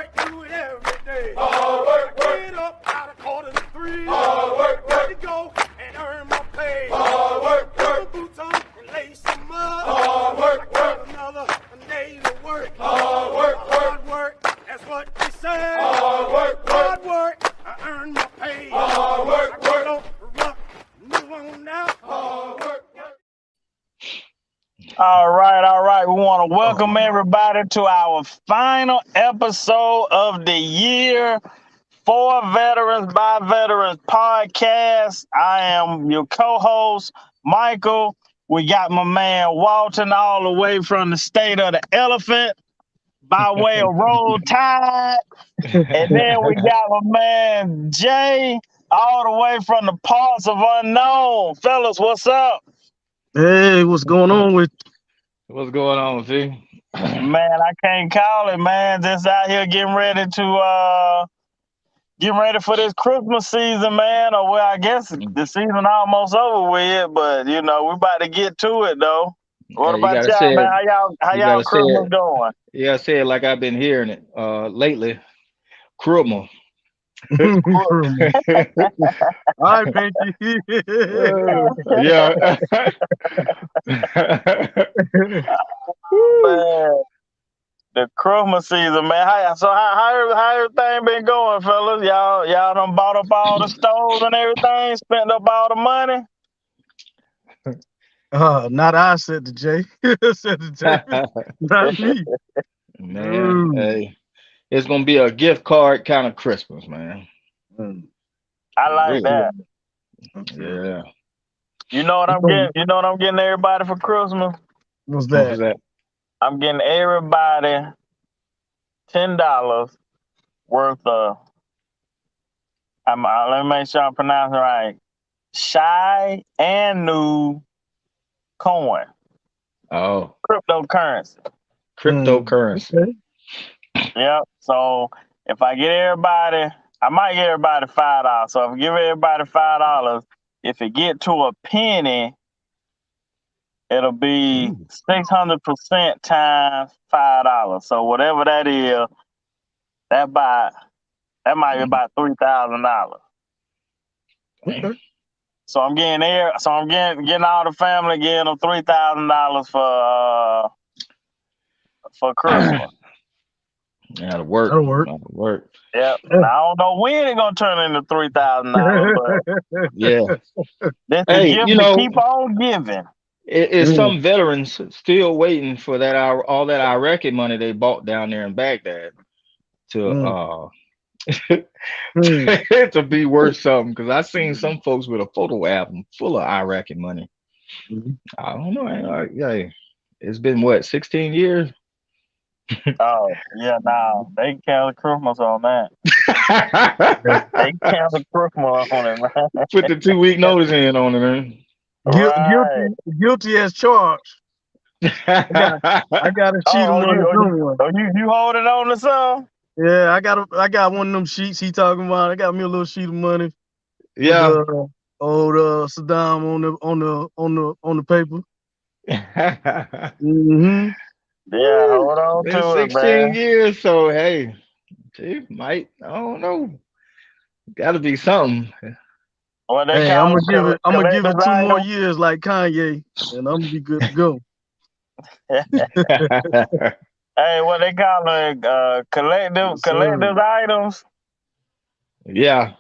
work, do it every day. Hard work, get up out of 2:45. Hard work, to go and earn my pay. Hard work, put boots on and lay some mud. Hard work, another day to work. Hard work, that's what they say. Hard work, I earn my pay. Hard work, move on now. Hard work. All right. We want to welcome everybody to our final episode of the year for Veterans by Veterans podcast. I am your co-host, Michael. We got my man Walton all the way from the state of the elephant by way of Roll Tide. And then we got my man Jay all the way from the parts of unknown. Fellas, what's up? Hey, what's going on with you? What's going on, Z? Man, I can't call it, man. Just out here getting ready for this Christmas season, man. Or well, I guess the season almost over with, but you know, we're about to get to it though. What about y'all, man? How y'all Christmas going? Yeah, I say it like I've been hearing it lately. Christmas. All right, Pinky. Yeah. Man, the Christmas season, man. How everything been going, fellas? Y'all done bought up all the stoves and everything, spent up all the money? Not I, said the J. Said the J. Not me. Man, hey, it's gonna be a gift card kind of Christmas, man. I like that. Yeah. You know what I'm getting? You know what I'm getting everybody for Christmas? What's that? I'm getting everybody $10 worth of. Let me make sure I pronounce it right. Shy and new coin. Oh. Cryptocurrency. Okay. Yep. So if I get everybody, I might get everybody $5. So if I give everybody $5, if it get to a penny, it'll be 600% times $5. So whatever that is, that might be about $3,000. Okay. So I'm getting all the family, getting them $3,000 for Christmas. That'll work. That'll work. Yep. I don't know when it's gonna turn into $3,000, but yeah. That's the gift to keep on giving. It's some veterans still waiting for that all that Iraqi money they bought down there in Baghdad to to be worth something. Because I seen some folks with a photo album full of Iraqi money. I don't know. It's been what, 16 years? Oh yeah, no, they count the Christmas on that. They count the Christmas on it, man. Put the 2-week notice in on it, man. Guilty as charged. I got a sheet of money. You holding on to some? Yeah, I got one of them sheets he talking about. I got me a little sheet of money. Yeah. With, old Saddam on the paper. Yeah, hold on been to 16 it, man. years, so hey, I don't know. Gotta be something. Well, I'm gonna give it 2 more years like Kanye, and I'm gonna be good to go. Hey, what they call it? Collective items. Yeah.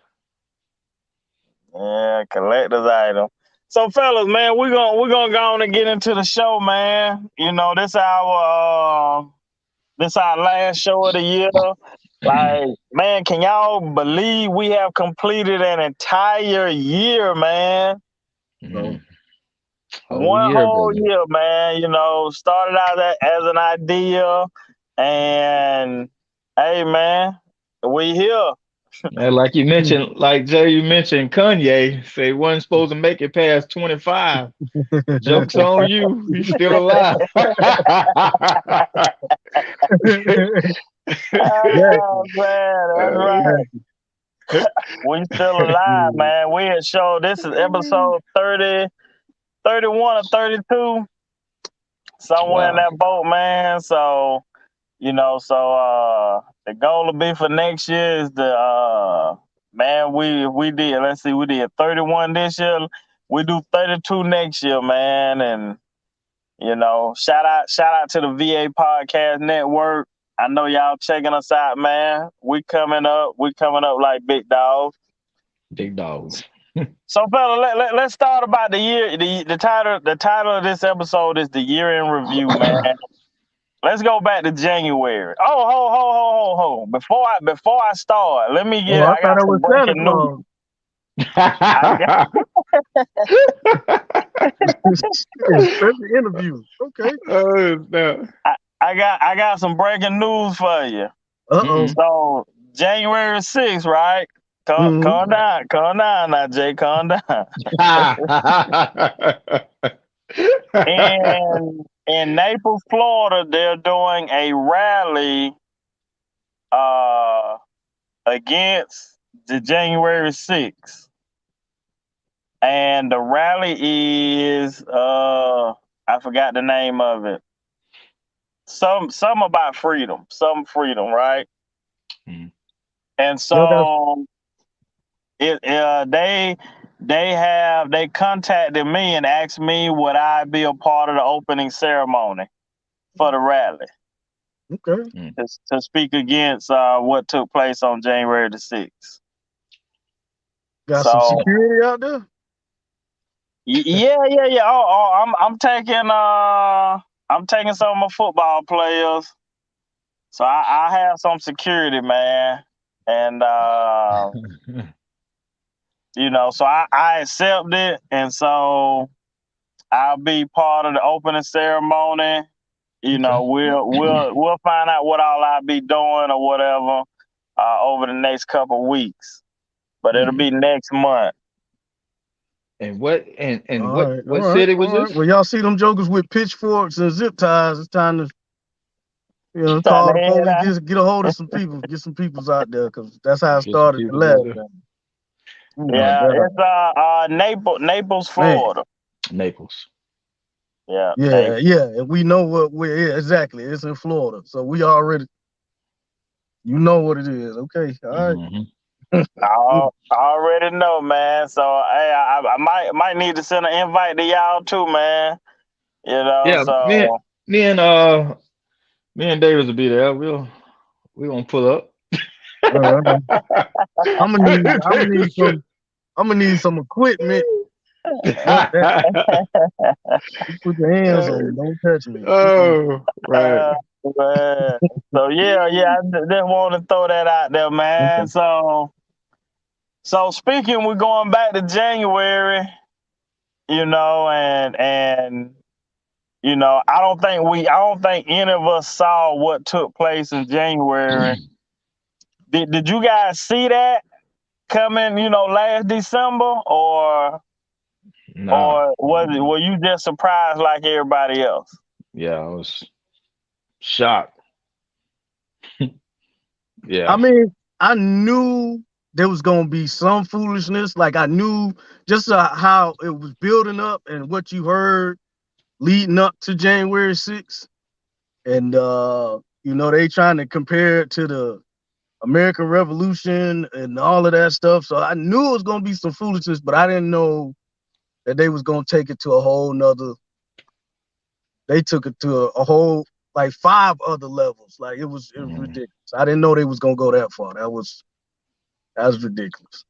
Yeah, collector's item. So, fellas, man, we're gonna go on and get into the show, man. You know, this our last show of the year. Like, man, can y'all believe we have completed an entire year, man? One whole year, man. You know, started out as an idea, and hey, man, we here. And like you mentioned, like Jay, you mentioned Kanye say wasn't supposed to make it past 25. Joke's on you. He's still alive. Oh, man, that's right. We still alive, man. We had showed this is episode 30, 31 or 32. Somewhere in that boat, man. So, you know, the the goal will be for next year is the man, we did, let's see, we did 31 this year. We do 32 next year, man. And shout out to the VA Podcast Network. I know y'all checking us out, man. We coming up like big dogs. Big dogs. So, fella, let's start about the year. The title of this episode is the year in review, man. Let's go back to January. Oh, ho. Before I start, let me get. I I thought got it some was Santa breaking news. Claus. Special interview. Okay. Oh, no. I got some breaking news for you. Uh-oh. So January 6th, right? Calm down now, Jay. Calm down. And in Naples, Florida, they're doing a rally against the January 6th. And the rally is I forgot the name of it. Some about freedom. Some freedom, right? Mm. And so they contacted me and asked me would I be a part of the opening ceremony for the rally. Okay. To speak against what took place on January the 6th. Got some security out there? Yeah. Oh, I'm taking some of my football players. So I have some security, man. And so I accept it, and so I'll be part of the opening ceremony. We'll find out what all I'll be doing or whatever over the next couple of weeks. But it'll be next month. And what All city was right. this? Well, y'all see them jokers with pitchforks and zip ties. It's time to call the Time to head police, get a hold of some people, get some peoples out there, because that's how it Get some started the people last out there. time. Oh my Yeah, God. it's Naples, Florida. Naples. Yeah. Yeah, and we know exactly. It's in Florida, so we already, what it is. Okay, all right. Mm-hmm. I already know, man. So hey, I might need to send an invite to y'all too, man. Yeah, So me and Davis will be there. We gonna pull up. All right. I'm gonna need some equipment. Put your hands on me. Don't touch me. Oh, right. man. So yeah, I just want to throw that out there, man. So speaking, we're going back to January, and I don't think any of us saw what took place in January. Did you guys see that coming, last December, or were you just surprised like everybody else? Yeah, I was shocked. Yeah. I mean, I knew there was gonna be some foolishness. Like I knew just how it was building up and what you heard leading up to January 6th. And they trying to compare it to the American Revolution and all of that stuff. So I knew it was gonna be some foolishness, but I didn't know that they was gonna take it to a whole nother. They took it to a whole like 5 other levels. Like it was ridiculous. I didn't know they was gonna go that far. That was ridiculous.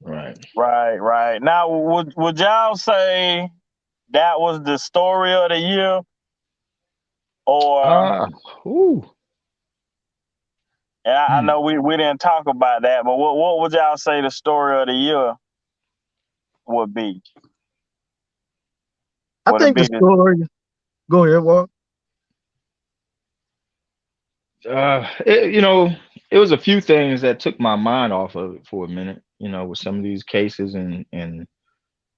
Right. Now, would y'all say that was the story of the year, or? And I know we didn't talk about that, but what would y'all say the story of the year would be? I think the story. Go ahead, Walt. It was a few things that took my mind off of it for a minute. With some of these cases and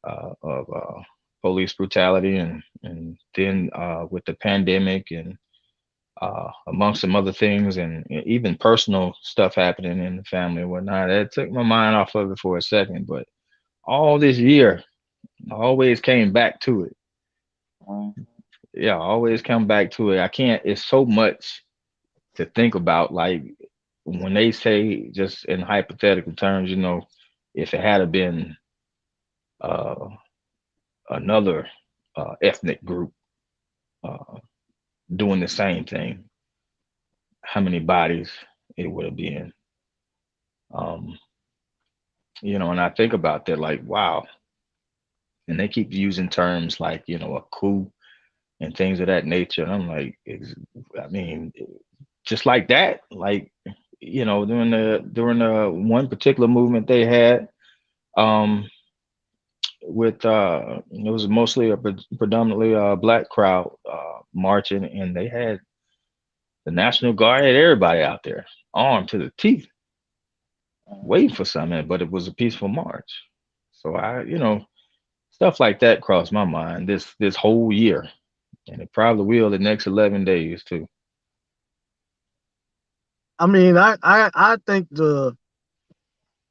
of police brutality, and then with the pandemic and amongst some other things, and even personal stuff happening in the family and whatnot. That took my mind off of it for a second, but all this year, I always came back to it. Yeah, I always come back to it. I can't. It's so much to think about, like when they say, just in hypothetical terms, if it had been uh, another ethnic group uh, doing the same thing, how many bodies it would have been. Um, and I think about that, like, wow. And they keep using terms like, a coup and things of that nature. And I'm like, I mean, just like that, like, during the one particular movement they had, um, with it was mostly a predominantly black crowd marching, and they had the National Guard, had everybody out there armed to the teeth, waiting for something, but it was a peaceful march. So stuff like that crossed my mind this whole year, and it probably will the next 11 days too. I mean, I think the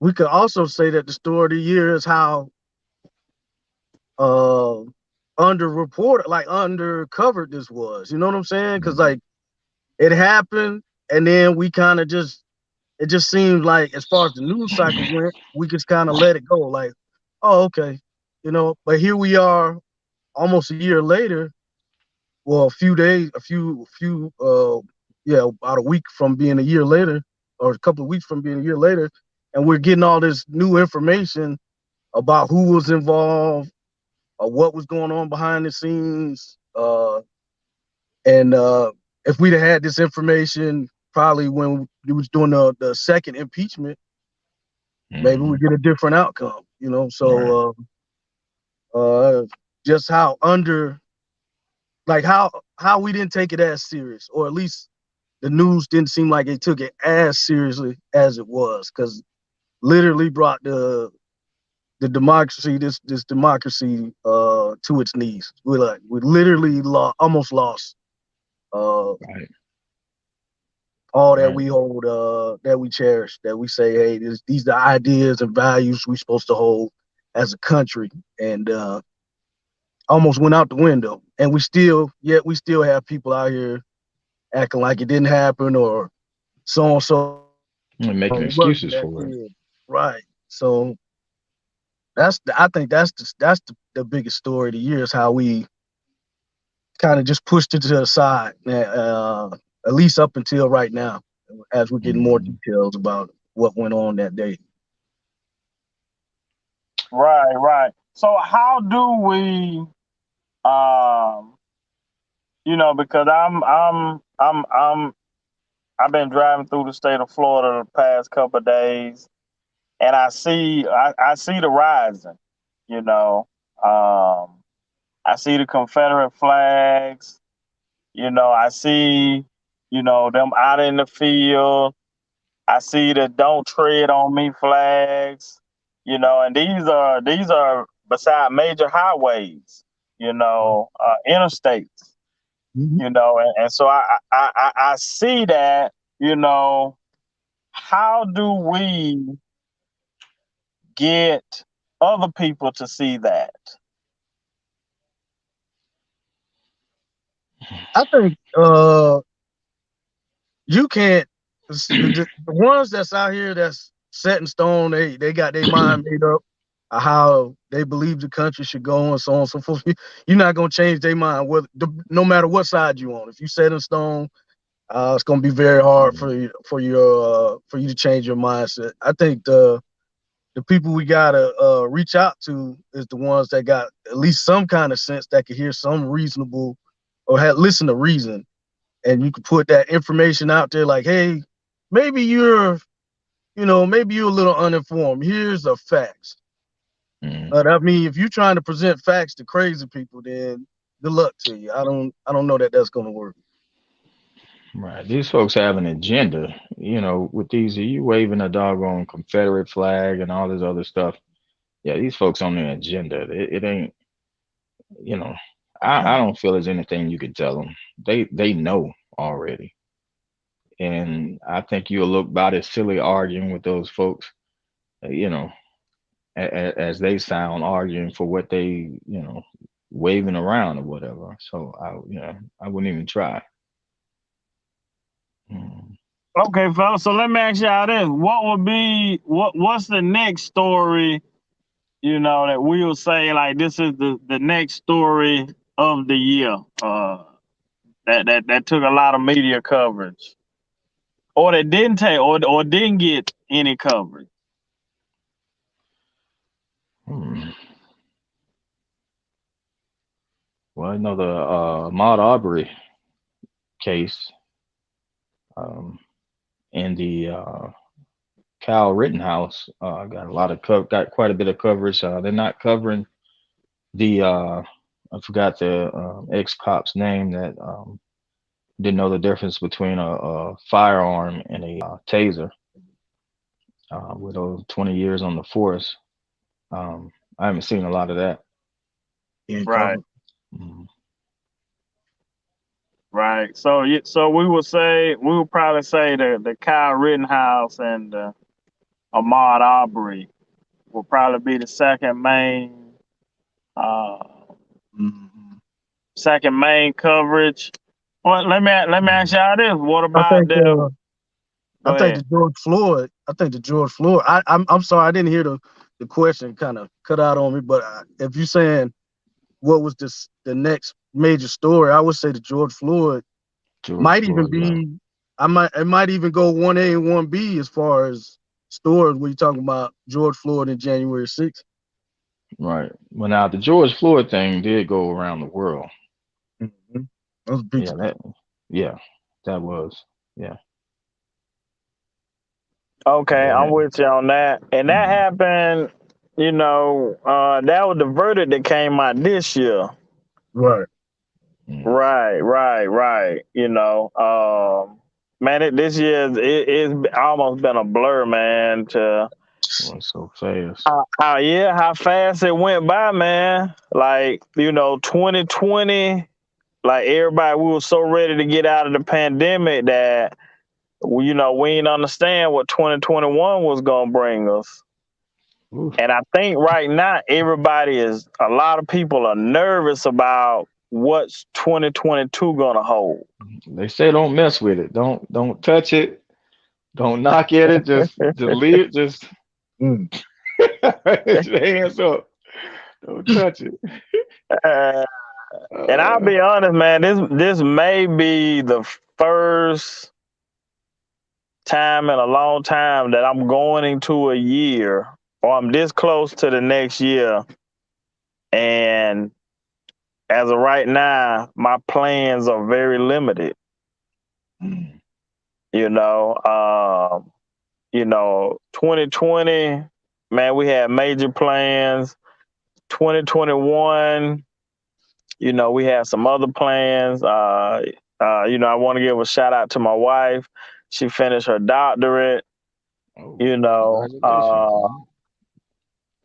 we could also say that the story of the year is how uh underreported, like undercovered this was. You know what I'm saying? Because Mhm. like it happened, and then we kind of just it just seemed like as far as the news cycle went, we just kind of let it go. Like, oh, okay, But here we are, almost a year later. Well, a few days, yeah, about a week from being a year later, or a couple of weeks from being a year later, and we're getting all this new information about who was involved, or what was going on behind the scenes, and if we'd have had this information probably when we was doing the second impeachment, maybe we Mhm. get a different outcome. Right. Just how under like how we didn't take it as serious, or at least the news didn't seem like they took it as seriously as it was, because literally brought the democracy, this democracy, to its knees. We literally almost lost uh, Right. all that Right. we hold, that we cherish, that we say, hey, these are the ideas and values we're supposed to hold as a country, and almost went out the window. And yet we still have people out here acting like it didn't happen, or so and so And making it wasn't excuses that for it. kid, right? So I think the biggest story of the year is how we kind of just pushed it to the side, at least up until right now, as we're getting more Mhm. details about what went on that day. Right, right. So how do we, um, because I've been driving through the state of Florida the past couple of days, and I see the rising. You know, um, I see the Confederate flags. I see, them out in the field. I see the "Don't Tread on Me" flags. And these are beside major highways. Interstates. Mhm. And so I see that. You know, how do we get other people to see that? I think you can't the ones that's out here that's set in stone. They got their mind made up of how they believe the country should go, and so on and so forth. You're not gonna change their mind, no matter what side you on. If you set in stone, it's gonna be very hard Mhm. for you to change your mindset. I think the people we gotta reach out to is the ones that got at least some kind of sense, that could hear some reasonable, or listen to reason, and you can put that information out there like, hey, maybe maybe you're a little uninformed. Here's the facts. Mhm. But I mean, if you're trying to present facts to crazy people, then good luck to you. I don't know that that's gonna work. Right. These folks have an agenda, with these, you waving a doggone Confederate flag and all this other stuff. Yeah, these folks on an agenda. It ain't, you know, I don't feel there's anything you could tell them. They know already. And I think you'll look about as silly arguing with those folks, uh, you know, as they sound arguing for what they, waving around or whatever. So I wouldn't even try. Mm. Okay, fellas. So let me ask y'all this: what would be what's the next story? That we'll say like this is the next story of the year. That took a lot of media coverage, or that didn't take, or didn't get any coverage. Hmm. Well, I know the Ahmaud Arbery case, um, and the Kyle Rittenhouse got got quite a bit of coverage. They're not covering the I forgot the ex cop's name that didn't know the difference between a firearm and a taser with over 20 years on the force. I haven't seen a lot of that. Yeah, Right, covered. Mm. right. So we would probably say the Kyle Rittenhouse and Ahmaud Arbery will probably be the uh, Mhm. second main coverage. Well, let me ask Mm. y'all this: what I about think the? I Go think ahead. the George Floyd. I think the George Floyd. I'm sorry, I didn't hear the question. Kind of cut out on me. But if you're saying what was the next major story, I would say the George Floyd George might even Floyd, yeah, be. It might even go 1A and 1B as far as stories when you're talking about George Floyd and January 6th. right. Well, now the George Floyd thing did go around the world. Mm-hmm. That was a big Yeah, story. yeah, that was, yeah, Okay, they I'm had, with you on that. And that mm, happened. That was the verdict that came out this year. Right. mm, Right. Man, this year it's almost been a blur, man. went so fast. How fast it went by, man. Like 2020, like everybody, we were so ready to get out of the pandemic that we didn't understand what 2021 was gonna bring us. Oof. And I think right now a lot of people are nervous about what's 2022 gonna hold. They say don't mess with it. Don't touch it. Don't knock at it. Just leave. Just Mm. put your hands up. Don't touch it. Uh, and I'll Uh, be honest, man, this may be the first time in a long time that I'm going into a year or I'm this close to the next year. And as of right now, my plans are very limited. mm, You know, 2020, man, we had major plans. 2021, we had some other plans. I want to give a shout out to my wife. She finished her doctorate. oh, You know, congratulations, man.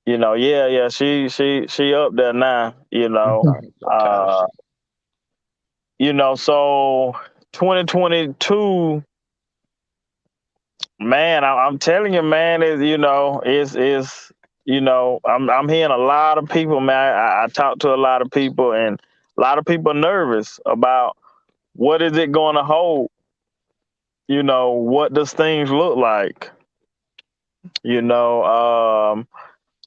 yeah, she up there now. Uh, Fantastic. so 2022, man, I'm telling you, man, I'm hearing a lot of people, man. I talk to a lot of people, and a lot of people are nervous about what is it going to hold. What does things look like? You know,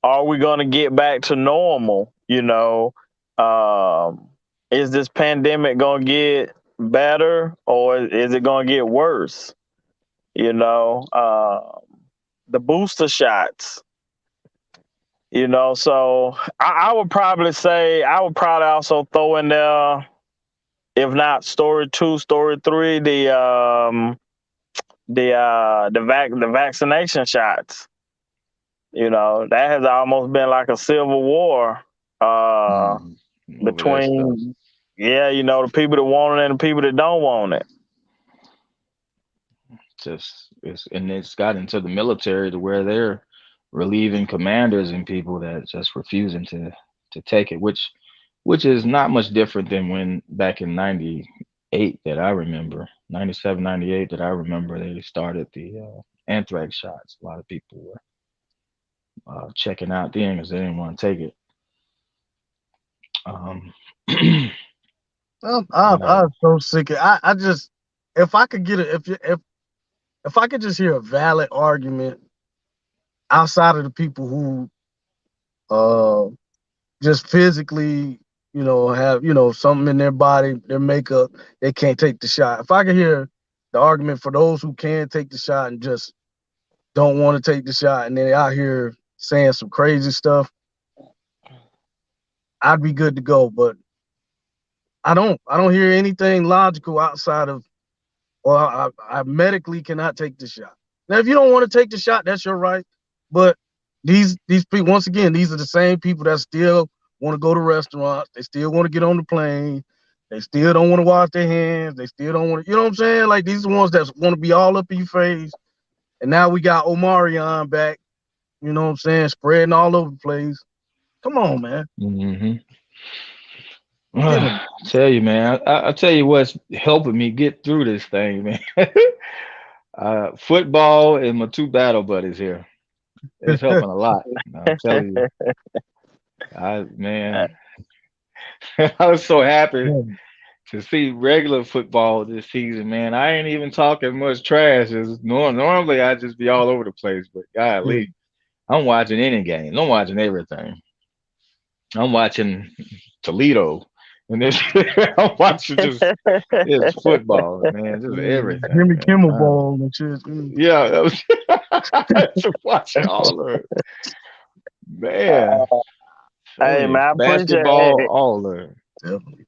are we going to get back to normal? Um, is this pandemic going to get better or is it going to get worse? You know, the booster shots. So I would probably say I would probably also throw in there, if not story two, story three, the vaccination shots. That has almost been like a civil war uh, Mm, over that stuff. between, yeah, the people that want it and the people that don't want it. It's got into the military to where they're relieving commanders and people that just refusing to take it, which is not much different than when back in 98 that I remember, 97, 98 that I remember they started the anthrax shots. A lot of people were checking out then because they didn't want to take it. Um, I'm, but I'm, I'm so sick of I just if I could get if I could just hear a valid argument outside of the people who uh just physically, have, something in their body, their makeup, they can't take the shot. If I could hear the argument for those who can take the shot and just don't want to take the shot, and they're out here saying some crazy stuff, I'd be good to go. But I don't hear anything logical outside of, well, I medically cannot take the shot. Now, if you don't want to take the shot, that's your right. But these people, once again, these are the same people that still want to go to restaurants. They still want to get on the plane. They still don't want to wash their hands. They still don't want to, you know what I'm saying? Like, these are the ones that want to be all up in your face. And now we got Omarion back, you know what I'm saying, spreading all over the place. Come on, man. Mm-hmm. Get him. Tell you, man. I tell you what's helping me get through this thing, man. Football and my two battle buddies here. It's helping a lot. I'm telling you. Man, I was so happy to see regular football this season, man. I ain't even talking much trash. Normally I just be all over the place, but golly, I'm watching any game. I'm watching everything. I'm watching Toledo. And this, I'm watching just it's football, man. Just everything. Jimmy Man. Kimmel Ball and shit. Yeah, that was to watch all of it. Man. Hey, man, I appreciate Basketball, it. all of it. Definitely.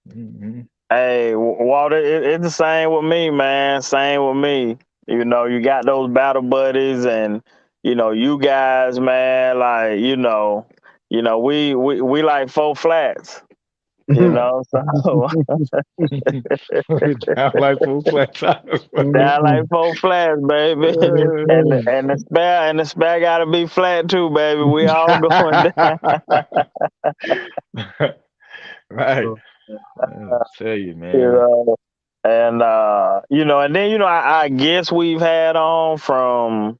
Mm-hmm. Hey, Walter, it's the same with me, man. Same with me. You know, you got those battle buddies, and you guys, man. Like, we like four flats. You know, so Down like full flat tires. down like four flats, baby. And the spare gotta be flat too, baby. We all going down. Right. I tell you, You man. know, and and then I guess we've had on from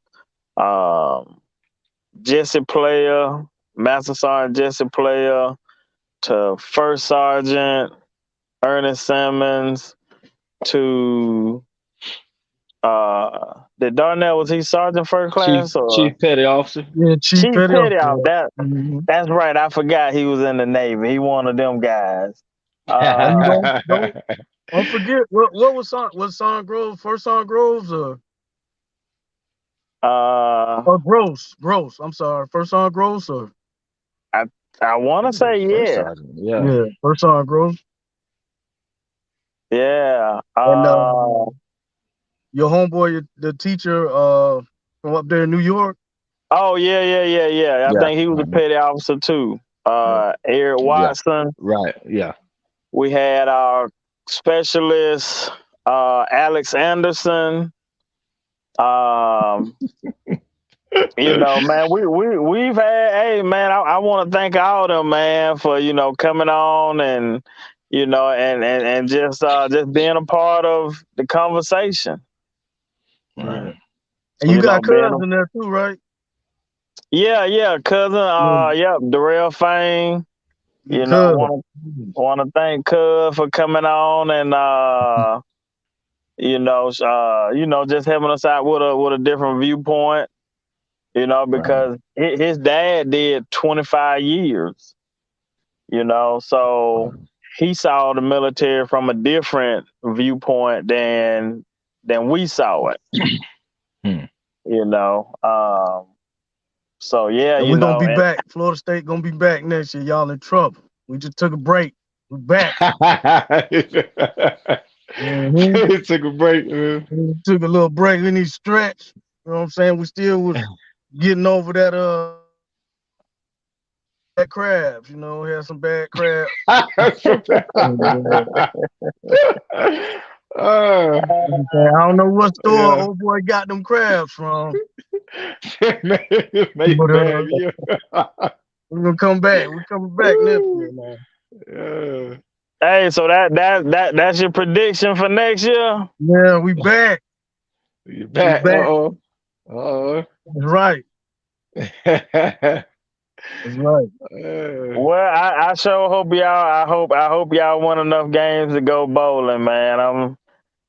Jesse Player, Master Sergeant Jesse Player, to First Sergeant Ernest Simmons, to did Darnell, was he Sergeant First Class or Chief Petty Officer. Yeah, Chief Chief Petty. Petty? That Mhm. that's right. I forgot he was in the Navy. He one of them guys. And don't forget what was Son Grove, first Son Groves or Gross. I'm sorry, first Son Gross or I want to say First yeah, Sergeant. Yeah. first Son Groves. yeah. And your homeboy, the teacher from up there in New York. Oh yeah. I Yeah. think he was a petty officer too. Eric Yeah. Watson. Right. Yeah. We had our specialist, Alex Anderson. Um, man, we've had. Hey, man, I want to thank all of them, man, for coming on and and just being a part of the conversation. Right. And you got being Cuz in there too, right? cousin. Darrell Fane. Cuz. Want to thank Cuz for coming on and just helping us out with a different viewpoint. Because his dad did 25 years. So he saw the military from a different viewpoint than we saw it. So yeah, and we're gonna be back. Florida State gonna be back next year. Y'all in trouble. We just took a break. We're back. Took a break. Took a little break. We need to stretch. You know what I'm saying? We still was getting over that crabs. Had some bad crabs. I don't know what store old boy got them crabs from. We're gonna come back. We're coming back next year, man. Hey, so that's your prediction for next year? Yeah, we back. You back? Uh-oh. That's right. That's right. Well, I sure hope y'all. I hope y'all win enough games to go bowling, man.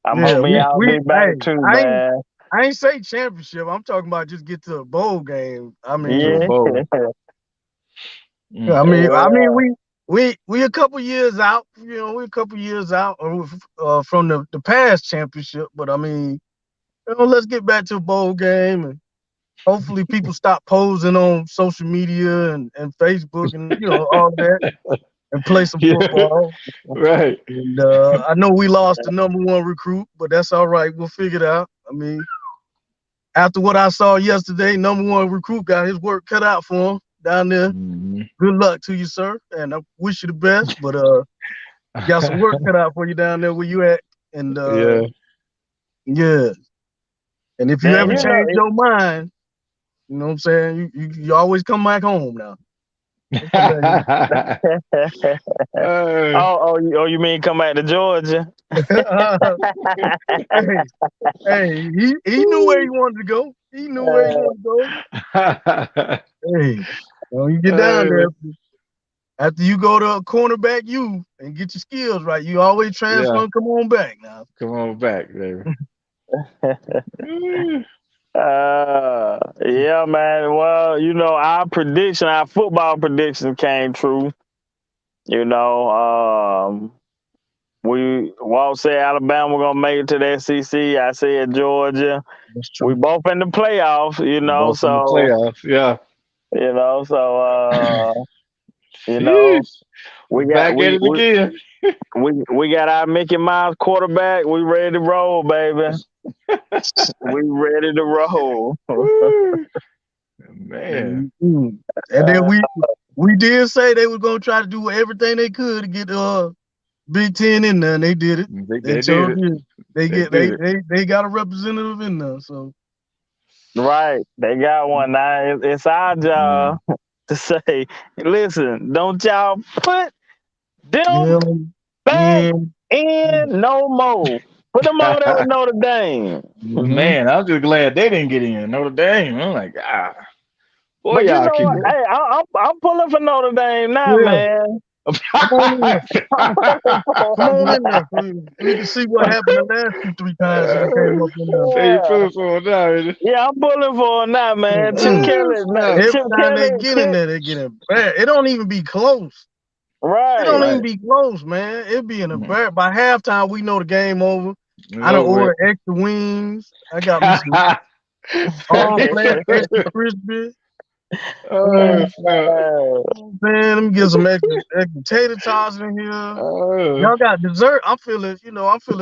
I'm Yeah, hoping y'all we be hey, back too, I ain't man. I ain't say championship. I'm talking about just get to a bowl game. I To a mean, Yeah. bowl. I Mm. mean, I Yeah. mean, we a couple years out. You know, we a couple years out from the past championship. But I mean, you know, let's get back to a bowl game, and hopefully people stop posing on social media and Facebook and all that, and play some Yeah, football. right. And I know we lost the #1 recruit, but that's all right. We'll figure it out. I mean, after what I saw yesterday, #1 recruit got his work cut out for him down there. Mhm. Good luck to you, sir, and I wish you the best. But got some work cut out for you down there where you at. And Yeah. yeah, and if you Man, ever you know, change your mind, you know what I'm saying, you always come back home now. Don't come back Uh, you mean come back to Georgia? here. Hey, hey, he knew where he wanted to go. He knew where he wanted to go. Hey, you get down uh, there. After you go to a cornerback U and get your skills right, you always transfer yeah, and come on back now. come on back, baby. Yeah, man. Well, our football prediction came true. You know, Walt said Alabama gonna make it to the SEC. I said Georgia. That's We true. both in the playoffs. Both in the playoffs. Yeah. You know, so you know, Sheesh. we got Back at it again. we got our Mickey Mouse quarterback. We ready to roll, baby. We ready to roll. Woo. Man. Mhm. And then we did say they were gonna try to do everything they could to get Big Ten in there, and they did it. They They did sure it. did. They They get did it. they got a representative in there. So Right. They got one now. It's our Mm. job to say, listen, don't y'all put them yeah, back yeah. in no more. Put them over there with Notre Dame. Mm-hmm. Man, I'm just glad they didn't get in. Notre Dame. I'm like, boy, But you y'all know keep what? Hey, I'm pulling for Notre Dame now, Yeah, man. come on in there. I'm pulling Come on for in there so you can see what happened the last 2-3 times that they came up in there. Say you yeah. feeling for it now, is Yeah, I'm pulling for him now, man. Chip Mm-mm. Kelly, it? Every Chip time they Kelly, get in there, they get embarrassed. It don't even be close. It don't right. even Right. be close, man. It be an Mm. embarrassment. By halftime, we know the game over. It's I done over with. ordered extra wings. I got me some all flat extra crispy. Oh, Man, snap. let me get some extra tater tots in here. Oh. Y'all got dessert. I'm feeling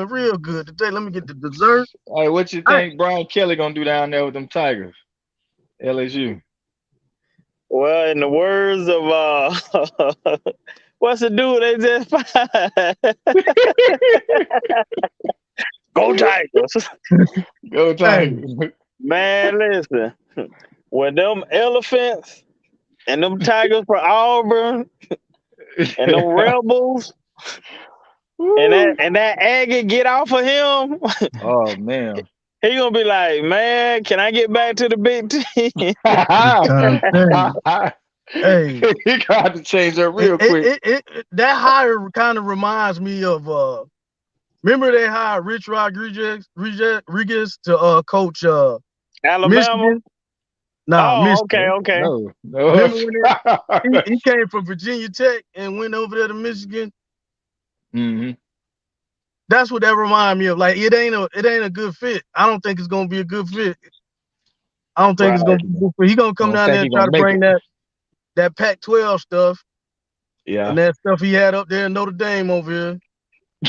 real good today. Let me get the dessert. Hey, what you I, think Brian Kelly gonna do down there with them Tigers? LSU. Well, in the words of what's the dude they just fired? Go Tigers. Go hey, Tigers. Man, listen. When them elephants and them tigers for Auburn and them rebels Woo. and that Aggie get off of him, Oh man. he gonna be like, man, can I get back to the Big Ten? I'm trying to tell you. Hey, He got to change that real quick. that hire kind of reminds me of remember they hired Rich Rodriguez to coach Alabama. Michigan? Nah, Oh, okay, Michigan. okay. No, no. Remember when he came from Virginia Tech and went over there to Michigan? Hmm. That's what that remind me of. Like it ain't a good fit. I don't think it's gonna be a good fit. I don't think it's Right. gonna be good fit. He gonna I come don't down think there he and try gonna to make bring it. that Pac-12 stuff Yeah. and that stuff he had up there in Notre Dame over here.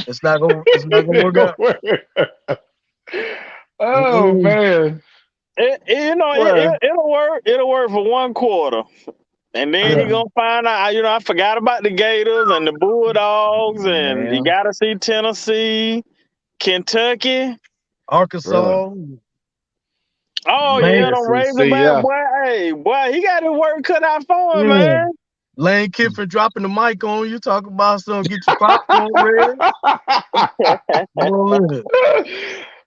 It's not gonna It work gonna out. work. Oh Mm-mm. man. Well, It'll work. It'll work for one quarter. And then he Yeah. gonna find out, I forgot about the Gators and the Bulldogs, and you man, gotta see Tennessee, Kentucky. bro. Arkansas, Oh Lane, yeah, them SEC, Razorback yeah. boy. Hey, boy, he got his work cut out for him, yeah. man. Lane Kiffin dropping the mic on you, talking about something, get your popcorn ready. Roll it.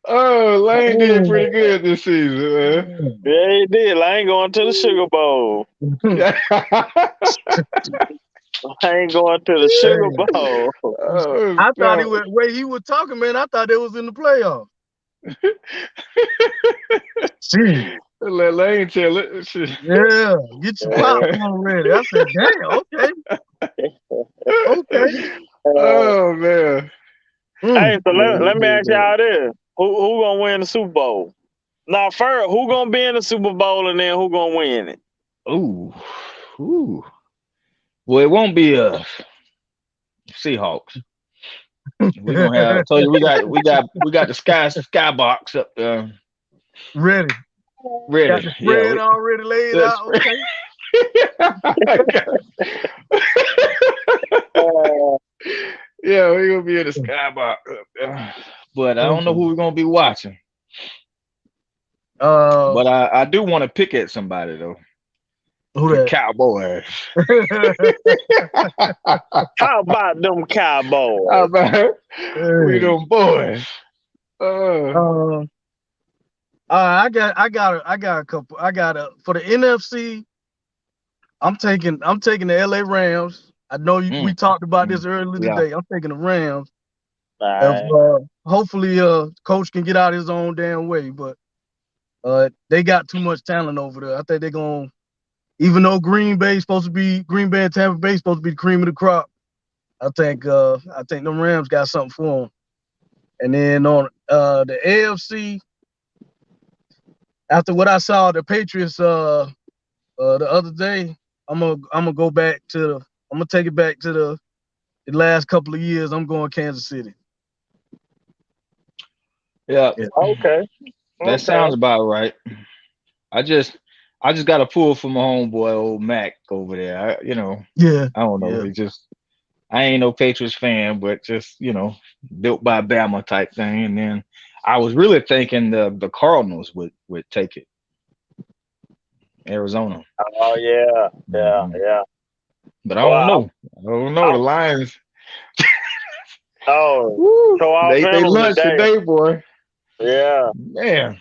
Oh, Lane did Mm. pretty good this season, man. Yeah, he did. I ain't going to the Sugar Bowl. Mm. Yeah. I ain't going to the Sugar Bowl. Oh, I thought no. way he was talking, man. I thought they was in the playoffs. See, Lane tell it. Shit. yeah, get your popcorn ready. I said, damn, okay. Oh man. Hey, so Yeah, let me ask y'all this: who gonna win the Super Bowl? Now, first, who gonna be in the Super Bowl, and then who gonna win it? Ooh. Ooh. Well, it won't be Seahawks. We're gonna have. I told you we got the skybox up there Ready. Got ready. the Yeah, spread already laid that's out. Okay. Uh, yeah, we're gonna be in the skybox up there. But I don't know who we're gonna be watching. But I do want to pick at somebody though. Who The that? Cowboys. how about them Cowboys? How about we Hey. them boys? I got a couple. For the NFC. I'm taking the LA Rams. I know we talked about this earlier Yeah. today. I'm taking the Rams. Right. Hopefully, coach can get out his own damn way, but they got too much talent over there. I think they're gonna, even though Green Bay and Tampa Bay supposed to be the cream of the crop. I think the Rams got something for them. And then on the AFC, after what I saw the Patriots the other day, I'm gonna go back to I'm gonna take it back to the last couple of years. I'm going Kansas City. Yeah. Okay. That sounds about right. I just got a pull from my homeboy old Mac over there. Yeah. I don't know. Yeah. He just I ain't no Patriots fan, but just built by Bama type thing. And then I was really thinking the Cardinals would take it. Arizona. Oh yeah. Mhm. But I don't Well, know. I don't know. The Lions. oh, show off They them lunched today. today, boy. Yeah. Man.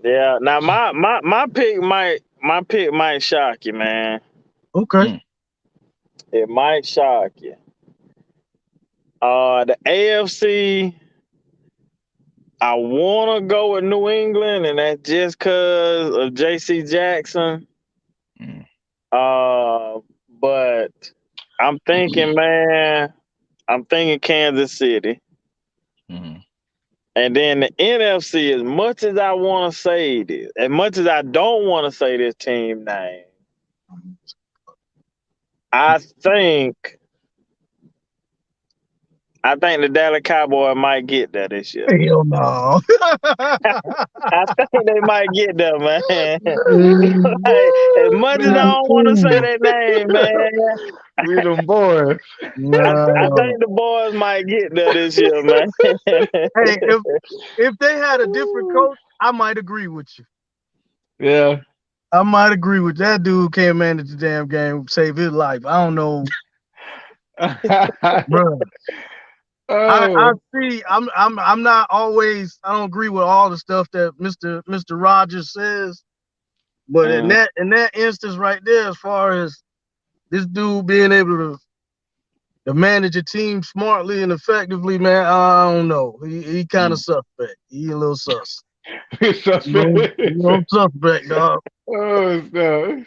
Yeah. Now my pick might shock you, man. Okay. It might shock you. The AFC, I want to go with New England, and that's just because of J.C. Jackson. Mm. But I'm thinking, man, Kansas City. Mm-hmm. And then the NFC, as much as I want to say this, as much as I don't want to say this team name, I think the Dallas Cowboys might get there this year. Hell no. I think they might get there, man. Like, as much as I don't want to say their name, man, We them boys. I No. think the boys might get there this year, man. Hey, if they had a different coach, I might agree with you. Yeah. I might agree with that dude. Can't manage the damn game, save his life. I don't know, bro. I Oh. see. I'm not always. I don't agree with all the stuff that Mr. Rogers says, but in that instance right there, as far as this dude being able to manage a team smartly and effectively, man, I don't know. He kind of suspect. He a little sus. Suspect, dog. Oh no.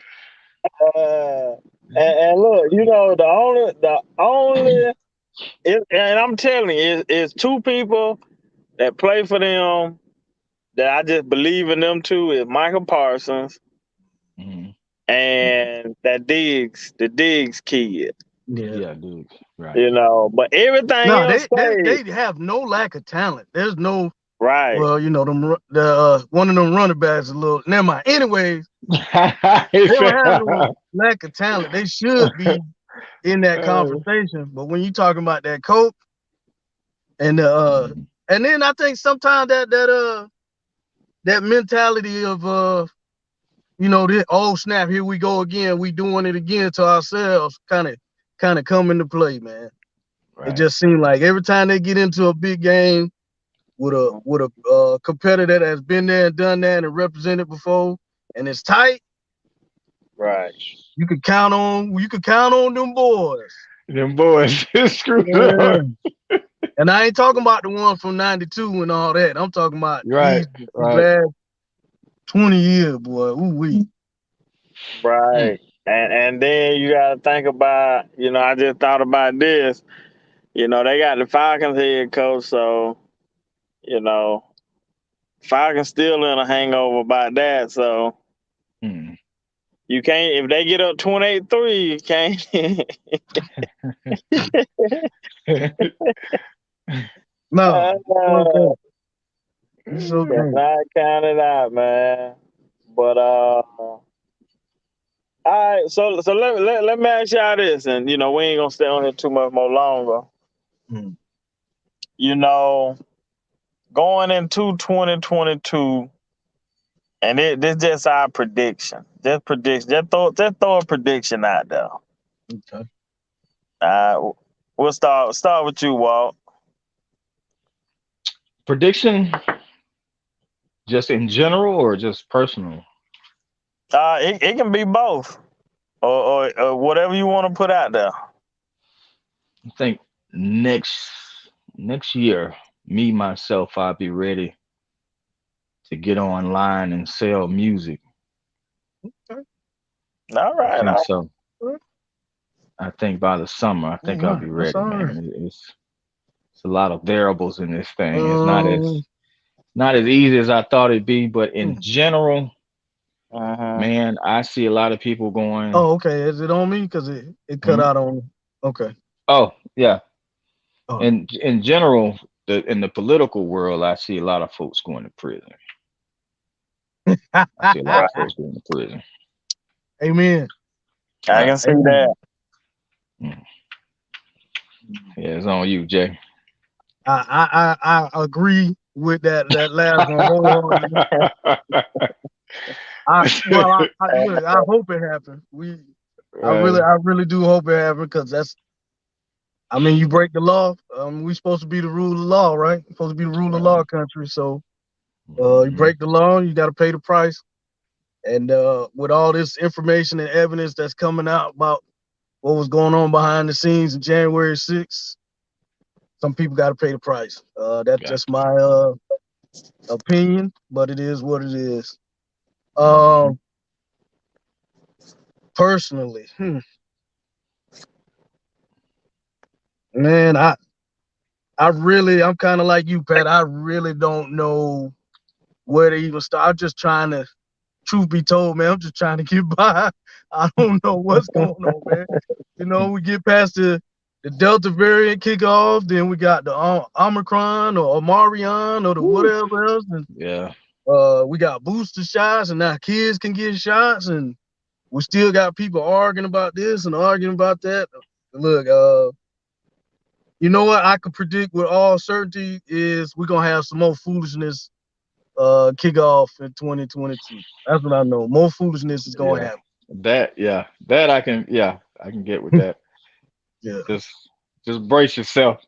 And look, the only, and I'm telling you, it's two people that play for them that I just believe in them too. Is Michael Parsons and the Diggs kid. Yeah, dude. Right. But everything no, else they have no lack of talent. There's no right. Well, one of them running backs a little. Never mind. Anyways, they don't have no lack of talent. They should be in that conversation. But when you talking about that coach and and then I think sometimes that mentality of this, oh snap, here we go again, we doing it again to ourselves, kind of come into play, man. Right. It just seems like every time they get into a big game with a competitor that has been there and done that and represented before, and it's tight, Right. You could count on them boys. Them boys screwed Yeah. up. And I ain't talking about the one from '92 and all that. I'm talking about Right, these right. last 20 years, boy. Ooh wee. Mm. Right. And then you gotta think about, I just thought about this. They got the Falcons head coach, so, you know, Falcons still in a hangover about that. So Mm. you can't if they get up 28-3, you can't No, so uh, can't. You so can't. cannot count it out, man. But all right, so let me ask y'all this, and we ain't gonna stay on here too much more longer. Mm. You know, going into 2022, and this just our prediction. Just prediction. Just throw a prediction out there. Okay. We'll start with you, Walt. Prediction, just in general or just personal? It can be both, or whatever you want to put out there. I think next next year, me myself, I'll be ready to get online and sell music. All I right, think all so. All I think by the summer, I think I'll right. be That's ready, all right. man. It's a lot of variables in this thing. It's Um. not as easy as I thought it'd be, but in hmm. general, right. man, I see a lot of people going, Oh, okay. Is it on me? Because it cut "Hmm? out on. Okay. Oh, yeah." Oh. And in general, in the political world, I see a lot of folks going to prison. I see a lot of Right. folks going to prison. Amen. I Right. can see that. Amen. Mm. Yeah, it's on you, Jay. I agree with that last one wholeheartedly. I look. I hope it happens. Right. I really do hope it happens because I mean, you break the law. We supposed to be the rule of law, right? Supposed to be the rule of law Right. country. So, you Hmm. break the law, you got to pay the price. And with all this information and evidence that's coming out about what was going on behind the scenes in January 6th, some people got to pay the price. That's Got just my opinion, but it is what it is. hmm Um, Personally, man, I'm kind of like you, Pat. I really don't know where to even start. I'm just trying to, truth be told, man, I'm just trying to get by. I don't know what's going on, man. We get past the Delta variant kickoff, then we got the Omicron or Omarion or the Woo. whatever else, and Yeah. we got booster shots, and now kids can get shots, and we still got people arguing about this and arguing about that. Look, you know what I could predict with all certainty is we're gonna have some more foolishness kick off in 2022. That's what I know. More foolishness is gonna Yeah. happen. That I can get with that. Yeah, Just just brace yourself.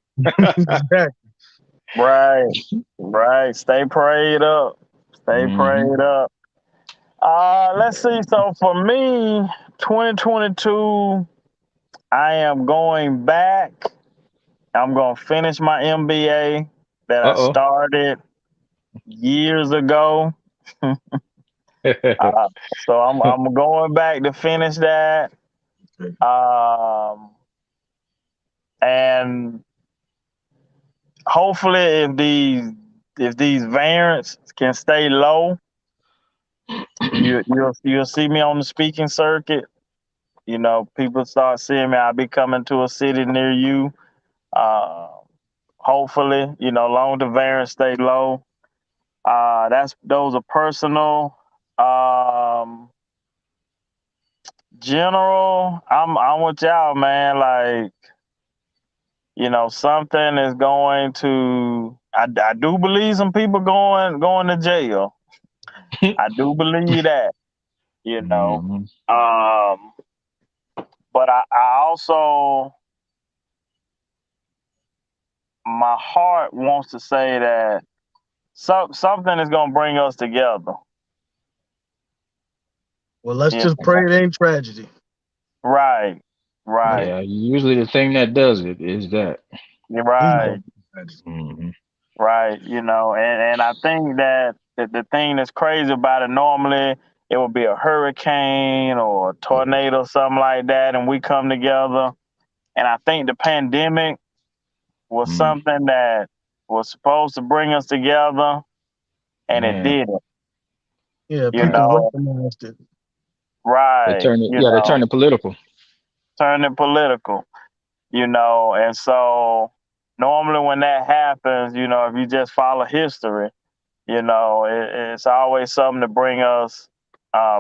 exactly. Right. Right. Stay prayed up. Stay Hmm. prayed up. Let's see. So for me, 2022, I am going back. I'm gonna finish my MBA that I Uh-oh. started years ago. Uh, so I'm going back to finish that. Um, and hopefully, if these variants can stay low, you'll see me on the speaking circuit. People start seeing me. I'll be coming to a city near you. Uh, Hopefully, long as the variants stay low. Those are personal. Um, General, I'm with y'all, man. Like, something is going to. I do believe some people going to jail. I do believe that. You know, Hmm. um, but I also my heart wants to say that something is going to bring us together. Well, let's You just pray it ain't tragedy. right, right, Yeah, usually the thing that does it is that. you're Please right, don't be tragedy. Hmm. right. And I think that the thing that's crazy about it, normally it would be a hurricane or a tornado, something like that, and we come together. And I think the pandemic was Mm, something that was supposed to bring us together, and it man, didn't. Yeah, You right. people know, weaponized it. They right? turn it. Yeah, they turn it political. Turn it political. And so normally when that happens, if you just follow history, it's always something to bring us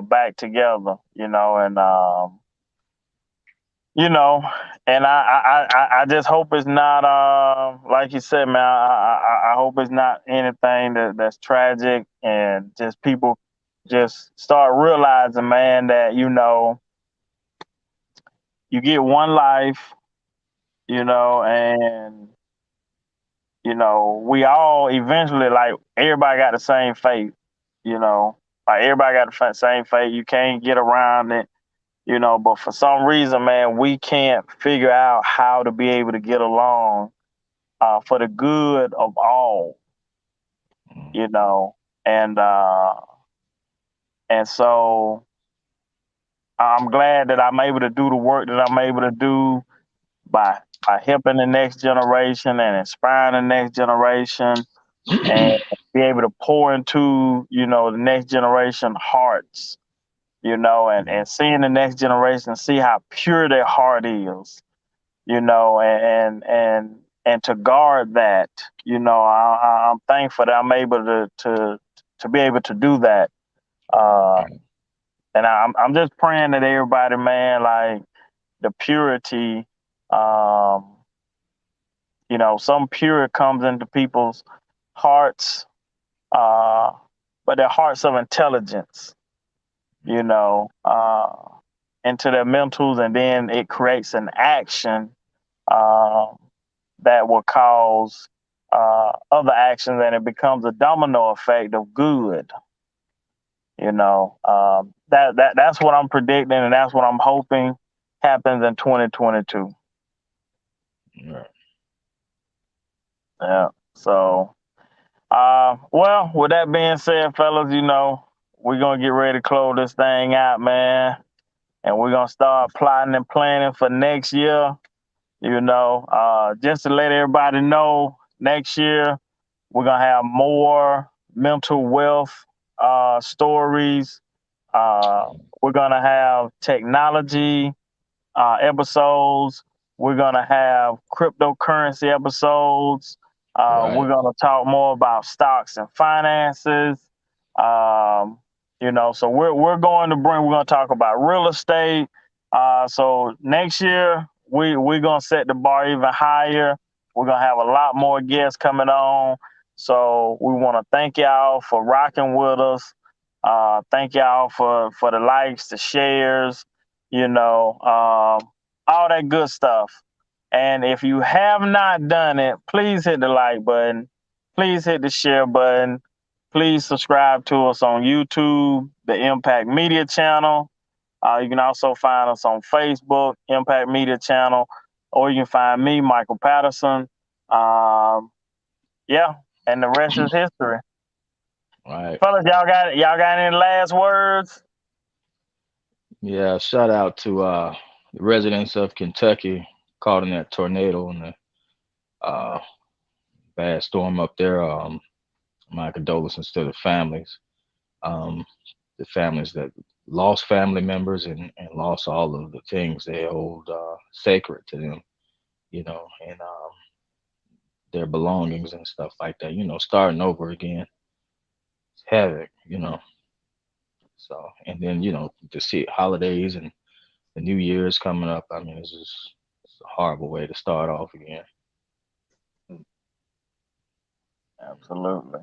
back together. You know, and I just hope it's not like you said, man. I hope it's not anything that's tragic, and just people just start realizing, man, that you get one life, and we all eventually, like, everybody got the same fate, like everybody got the same fate. You can't get around it, but for some reason, man, we can't figure out how to be able to get along for the good of all, Mm, you know, and so I'm glad that I'm able to do the work that I'm able to do by helping the next generation and inspiring the next generation, and be able to pour into the next generation hearts, and seeing the next generation see how pure their heart is, and to guard that. I'm thankful that I'm able to be able to do that. uh right. and I'm just praying that everybody, man, like, the purity, um some pure comes into people's hearts, uh but their hearts of intelligence, you know, uh, into their mentals, and then it creates an action um, that will cause other actions, and it becomes a domino effect of good. That's what I'm predicting, and that's what I'm hoping happens in 2022. Right. Yeah. So, well, with that being said, fellas, we're gonna get ready to close this thing out, man, and we're gonna start plotting and planning for next year. Just to let everybody know, next year we're gonna have more mental wealth stories. We're gonna have technology episodes. We're gonna have cryptocurrency episodes. We're Right. gonna talk more about stocks and finances. Um, so we're gonna talk about real estate. So next year we're gonna set the bar even higher. We're gonna have a lot more guests coming on. So we want to thank y'all for rocking with us. Thank y'all for the likes, the shares, all that good stuff. And if you have not done it, please hit the like button. Please hit the share button. Please subscribe to us on YouTube, the Impact Media channel. You can also find us on Facebook, Impact Media channel, or you can find me, Michael Patterson. Um, yeah, and the rest is history. Right. Fellas, y'all got any last words? Yeah. Shout out to the residents of Kentucky caught in that tornado and the uh, bad storm up there. My condolences to the families. Um, the families that lost family members and lost all of the things they hold sacred to them, and their belongings and stuff like that. Starting over again, it's havoc. So, and then to see holidays and the New Year's coming up. I mean, it's a horrible way to start off again. Absolutely.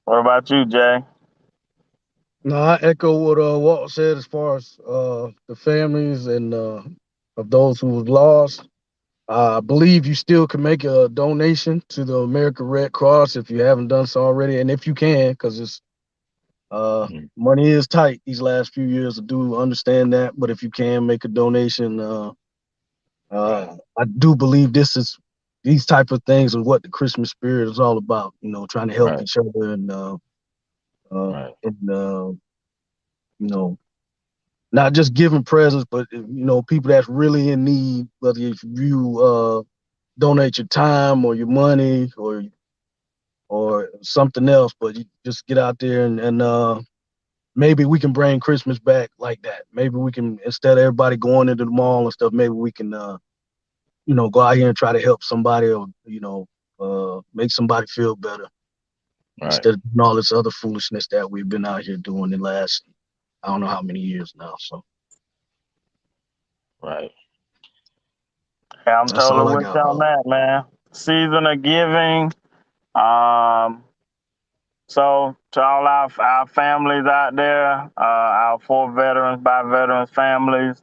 What about you, Jay? No, I echo what Walt said as far as the families and of those who was lost. I believe you still can make a donation to the American Red Cross if you haven't done so already, and if you can, because it's Money is tight these last few years. I do understand that, but if you can make a donation, I do believe these type of things are what the Christmas spirit is all about. You know, trying to help Right. each other Right. you know, not just giving presents, but people that's really in need. Whether if you donate your time or your money or something else, but you just get out there and maybe we can bring Christmas back like that. Maybe we can, instead of everybody going into the mall and stuff, maybe we can go out here and try to help somebody or make somebody feel better Right. instead of doing all this other foolishness that we've been out here doing the last I don't know how many years now. So Right. Yeah, I'm that's all totally I with you got. on that, man. Season of giving. Um, so to all our families out there, our 4 veterans by veterans families,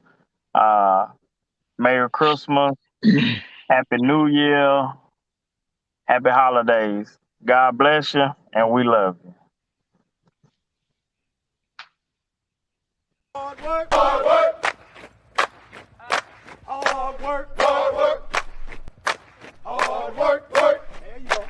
uh, Merry Christmas, Happy New Year, Happy Holidays. God bless you, and we love you. Hard work, hard work, hard work, hard work, hard work, work. There you go.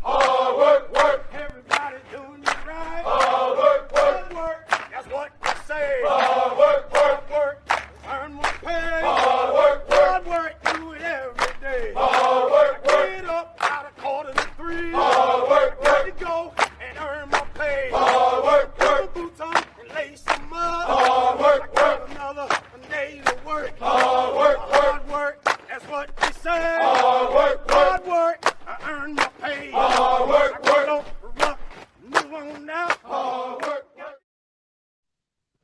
Hard work, work. Everybody doing it right. Hard work, work, work. That's what you say. Hard work, work, work. Earn more pay. Hard work, work. Hard work, do it every day. Hard work, work. Get up out of 2:45. Hard work, work. Ready to go and earn more pay. Hard work, work. Put boots on and lace them up. Hard work, work. Another day to work.